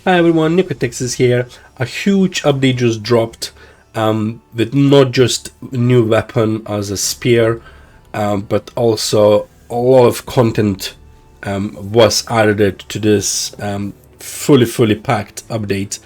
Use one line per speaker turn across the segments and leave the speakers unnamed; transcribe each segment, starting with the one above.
Hi everyone, Nicotex is here. A huge update just dropped with not just a new weapon as a spear, but also a lot of content was added to this fully packed update.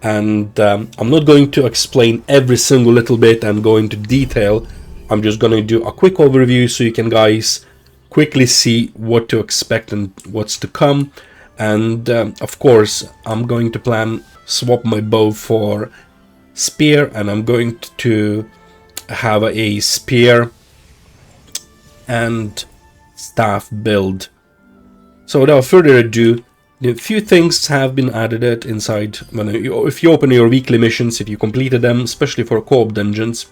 And I'm not going to explain every single little bit and go into detail. I'm just going to do a quick overview so you can guys quickly see what to expect and what's to come. And of course, I'm going to swap my bow for spear, and I'm going to have a spear and staff build. So without further ado, a few things have been added inside. If you open your weekly missions, if you completed them, especially for co-op dungeons,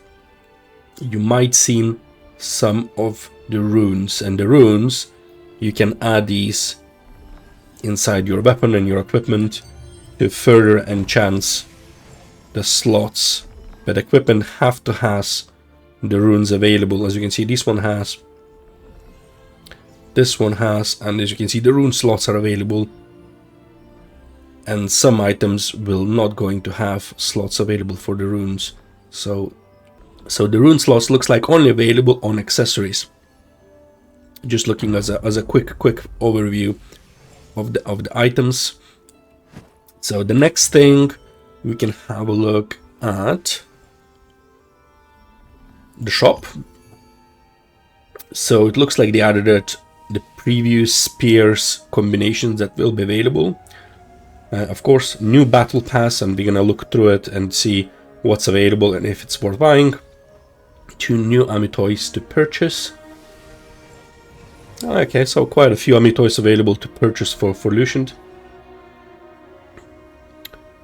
you might see some of the runes. And the runes, you can add these inside your weapon and your equipment to further enhance the slots. But equipment have to has the runes available. As you can see, this one has, and as you can see, the rune slots are available. And some items will not going to have slots available for the runes. So the rune slots looks like only available on accessories. Just looking as a quick overview of the items. So the next thing, we can have a look at the shop. So it looks like they added the previous spears combinations that will be available. Of course, new battle pass, and we're gonna look through it and see what's available and if it's worth buying. 2 new army toys to purchase. Okay, so quite a few army toys available to purchase for Lucian.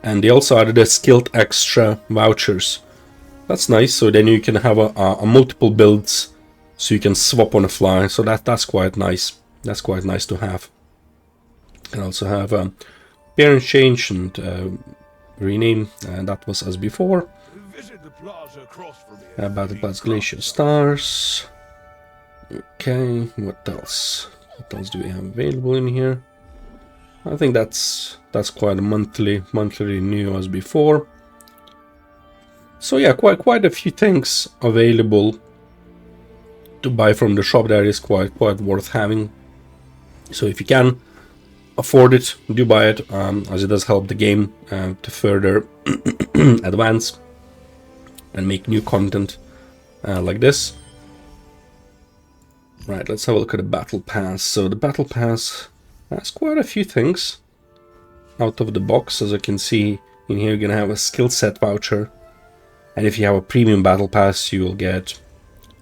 And they also added a skilled extra vouchers. That's nice, so then you can have a multiple builds, so you can swap on the fly. So that's quite nice. That's quite nice to have. And also have appearance change and rename, and that was as before. Battle Pass Glacier Stars. Okay, what else? What else do we have available in here? I think that's quite a monthly renew as before. So yeah, quite a few things available to buy from the shop. That is quite worth having. So if you can afford it, do buy it, as it does help the game to further advance and make new content like this. Right, let's have a look at the Battle Pass. So the Battle Pass has quite a few things out of the box. As you can see in here, you're going to have a skill set voucher. And if you have a premium Battle Pass, you will get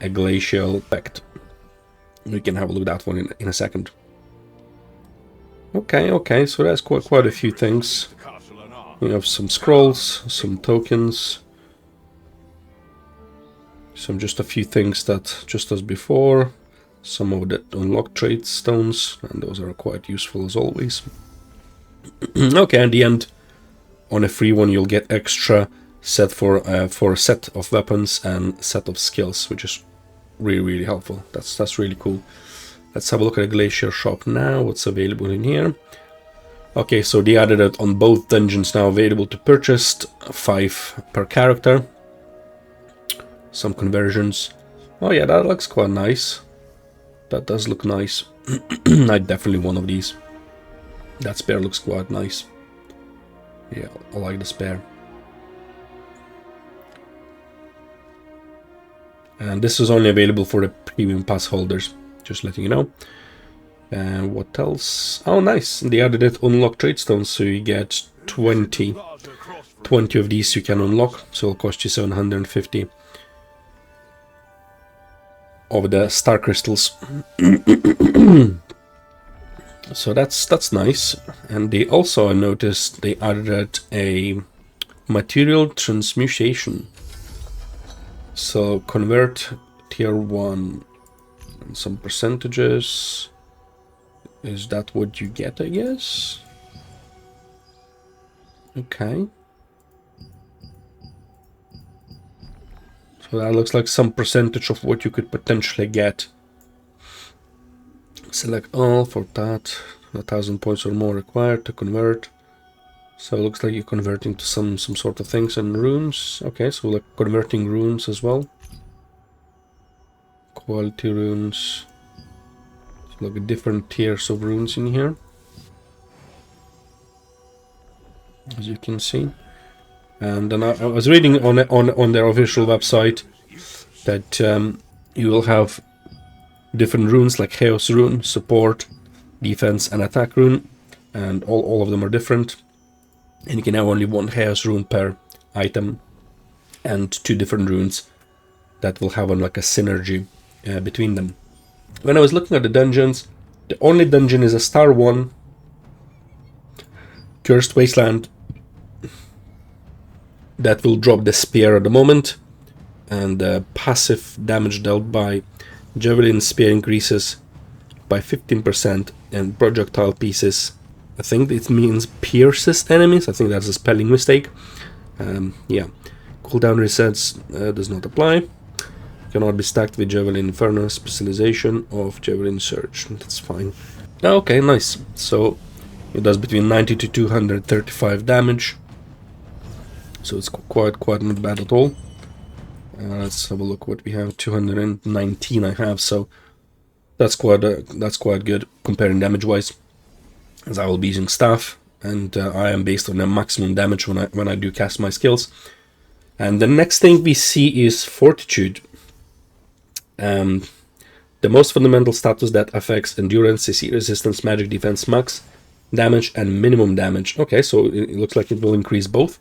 a glacial effect. We can have a look at that one in a second. Okay, so that's quite a few things. You have some scrolls, some tokens, just a few things that just as before. Some of the unlocked trade stones, and those are quite useful as always. Okay, at the end, on a free one, you'll get extra set for a set of weapons and set of skills, which is really helpful. That's really cool. Let's have a look at the Glacier shop now. What's available in here? Okay, so they added it on both dungeons now, available to purchase, 5 per character. Some conversions. Oh yeah, that looks quite nice. That does look nice. I definitely one of these. That spear looks quite nice. Yeah, I like the spear. And this is only available for the premium pass holders. Just letting you know. And what else? Oh, nice. They added it unlock trade stones, so you get 20 of these you can unlock. So it'll cost you 750 of the star crystals. So that's nice. And they also noticed they added a material transmutation. So convert tier 1 and some percentages. Is that what you get, I guess? Okay. So that looks like some percentage of what you could potentially get. Select all for that. 1,000 points or more required to convert. So it looks like you're converting to some sort of things and runes. Okay, so like converting runes as well. Quality runes. So like different tiers of runes in here, as you can see. And then I was reading on their official website that you will have different runes like Chaos Rune, Support, Defense, and Attack Rune, and all of them are different. And you can have only one Chaos Rune per item, and 2 different runes that will have like a synergy between them. When I was looking at the dungeons, the only dungeon is a star 1 Cursed Wasteland that will drop the spear at the moment, and passive damage dealt by Javelin Spear increases by 15%, and projectile pieces, I think it means pierces enemies, I think that's a spelling mistake. Yeah, cooldown resets does not apply. Cannot be stacked with Javelin Inferno, specialization of Javelin Surge, that's fine. Okay, nice. So it does between 90 to 235 damage, so it's quite not bad at all. Let's have a look what we have. 219 I have, so that's quite good comparing damage wise, as I will be using staff, and I am based on the maximum damage when I do cast my skills. And the next thing we see is Fortitude. The most fundamental status that affects endurance, CC resistance, magic defense, max damage, and minimum damage. Okay, so it looks like it will increase both.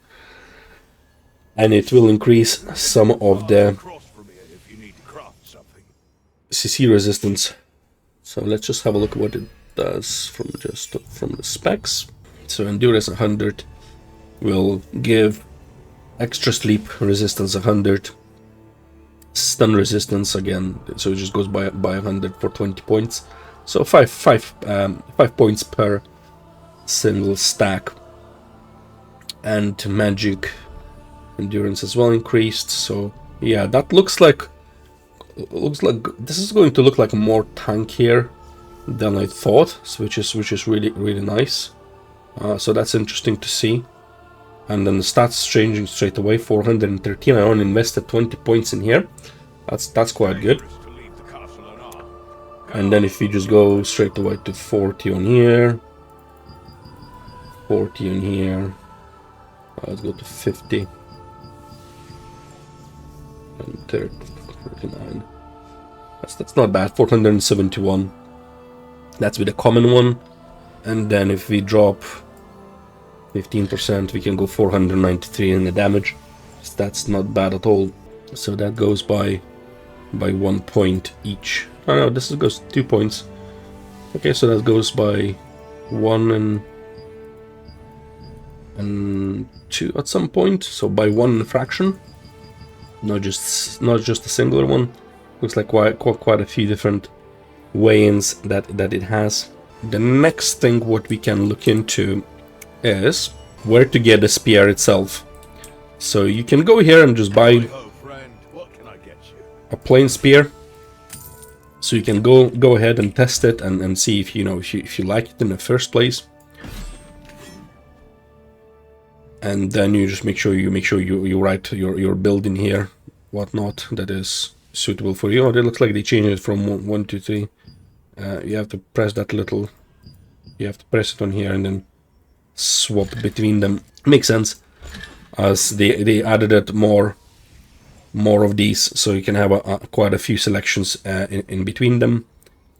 And it will increase some of the CC resistance. So let's just have a look at what it does from the specs. So endurance 100 will give extra sleep resistance 100, stun resistance again, so it just goes by 100 for 20 points. So 5 points per single stack, and magic endurance as well increased. So yeah, that looks like this is going to look like more tankier than I thought, which is really nice. So that's interesting to see. And then the stats changing straight away. 413. I only invested 20 points in here. That's quite good. And then if you just go straight away to 40 on here, 40 on here, let's go to 50 and 30, 49. That's not bad. 471. That's with a common one. And then if we drop 15%, we can go 493 in the damage. So that's not bad at all. So that goes by 1 point each. Oh no, this goes 2 points. Okay, so that goes by 1 and 2 at some point. So by 1 fraction, not just a singular one. Looks like quite a few different way-ins that it has. The next thing what we can look into is where to get the spear itself. So you can go here and just buy a plain spear. So you can go ahead and test it and see if you like it in the first place. And then you just make sure you write your build in here, whatnot that is suitable for you. Oh, it looks like they changed it from 1 to 3. You have to press that little. You have to press it on here and then swap between them. Makes sense, as they added it more of these, so you can have quite a few selections in between them.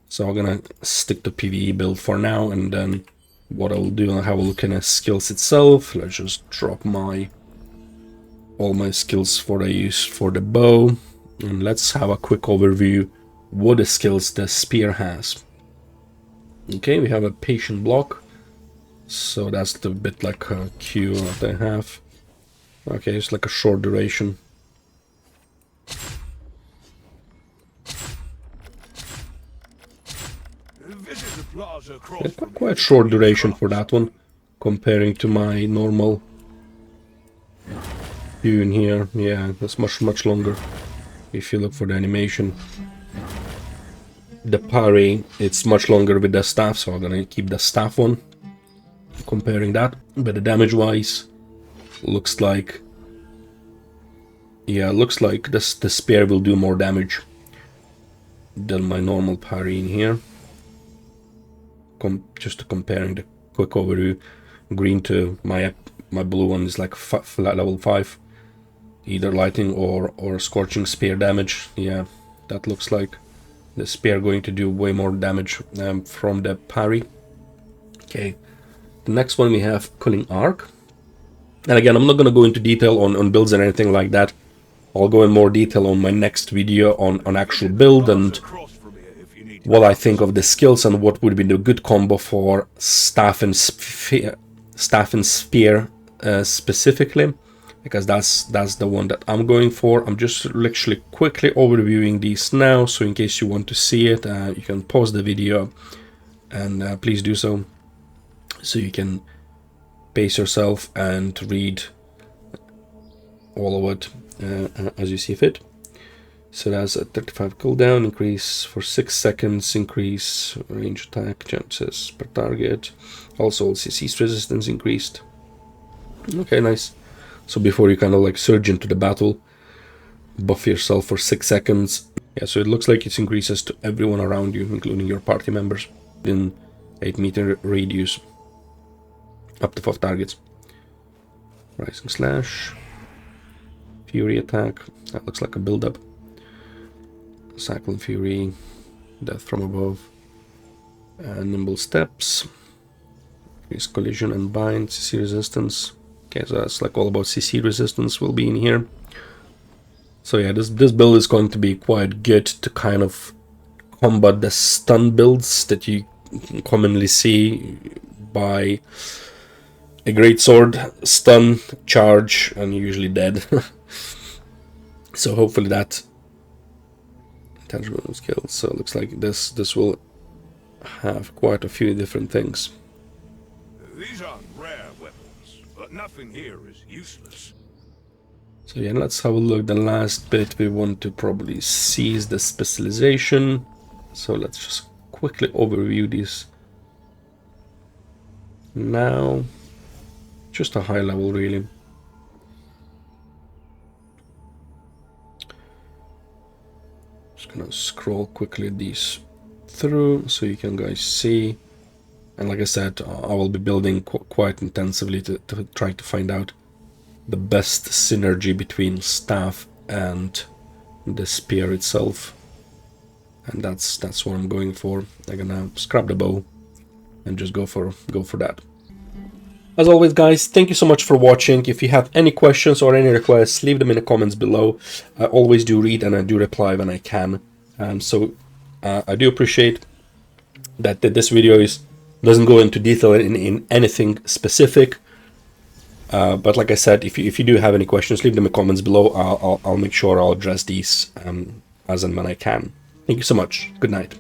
So I'm gonna stick to PvE build for now, and then what I'll do, I'll have a look in the skills itself. Let's just drop all my skills for I use for the bow, and let's have a quick overview what the skills the spear has. Okay, we have a patient block, so that's a bit like a Q that I have. Okay, it's like a short duration. Yeah, quite short duration for that one, comparing to my normal Q in here. Yeah, that's much longer if you look for the animation. The parry, it's much longer with the staff, so I'm gonna keep the staff one. comparing that. But the damage wise, looks like, yeah, looks like the spear will do more damage than my normal parry in here. Just comparing the quick overview, green to my blue one is like level 5, either lightning or scorching spear damage. Yeah, that looks like the spear going to do way more damage from the parry. Okay, the next one we have Cunning Arc. And again, I'm not going to go into detail on builds and anything like that. I'll go in more detail on my next video on actual build and what I think of the skills and what would be the good combo for staff and spear specifically, because that's the one that I'm going for. I'm just literally quickly overviewing these now, so in case you want to see it, you can pause the video and please do so you can pace yourself and read all of it as you see fit. So that's a 35 cooldown, increase for 6 seconds, increase range attack chances per target, also CC's resistance increased. Okay, nice. So before you kind of like surge into the battle, buff yourself for 6 seconds. Yeah, so it looks like it increases to everyone around you, including your party members, in 8-meter radius, up to 5 targets. Rising Slash, Fury attack, that looks like a build-up. Cyclone Fury, Death from Above, Nimble Steps, increase collision and bind, CC resistance. Okay, so that's like all about CC resistance will be in here. So yeah, this build is going to be quite good to kind of combat the stun builds that you commonly see by a greatsword, stun, charge, and you're usually dead. So hopefully that tangible skills. So it looks like this will have quite a few different things.
These aren't rare weapons, but nothing here is useless.
So yeah, let's have a look. The last bit we want to probably see is the specialization. So let's just quickly overview these now. Just a high level really. Just gonna scroll quickly these through so you can guys see. And like I said, I will be building quite intensively to try to find out the best synergy between staff and the spear itself. And that's what I'm going for. I'm gonna scrap the bow and just go for that. As always, guys, thank you so much for watching. If you have any questions or any requests, leave them in the comments below. I always do read and I do reply when I can. So I do appreciate that this video doesn't go into detail in anything specific. But like I said, if you do have any questions, leave them in the comments below. I'll make sure I'll address these as and when I can. Thank you so much. Good night.